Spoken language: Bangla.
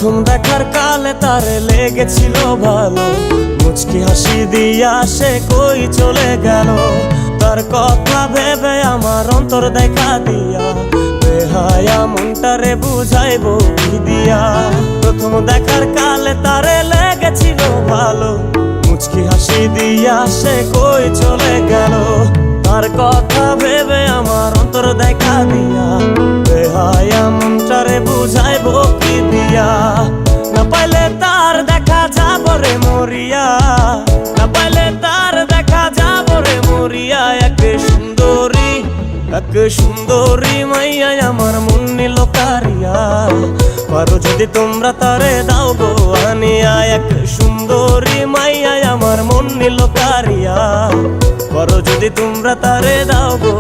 প্রথম দেখার কালে তারে লেগেছিল ভালো, মুচকি হাসি দিয়া সে কই চলে গেল। তার কথা ভেবে আমার অন্তর দেখা দিয়া বেহায়া মনটারে বুঝাইবো কি দিয়া। প্রথম দেখার কালে তারে লেগেছিল ভালো, মুচকি হাসি দিয়া সে কই চলে গেল। তার কথা ভেবে আমার অন্তর দেখা দিয়া বেহায়া মনটারে বুঝাইবো কি দিয়া। না পাইলে তার দেখা যাব রে মরিয়া, না পাইলে তার দেখা যাব রে মরিয়া। এক সুন্দরী মাইয়া আমার মন নিল কারিয়া, পারো যদি তোমরা তারে দাও গো আনিয়া। এক সুন্দরী মাইয়া আমার মন নিল কারিয়া, পারো যদি তোমরা তারে দাও গো।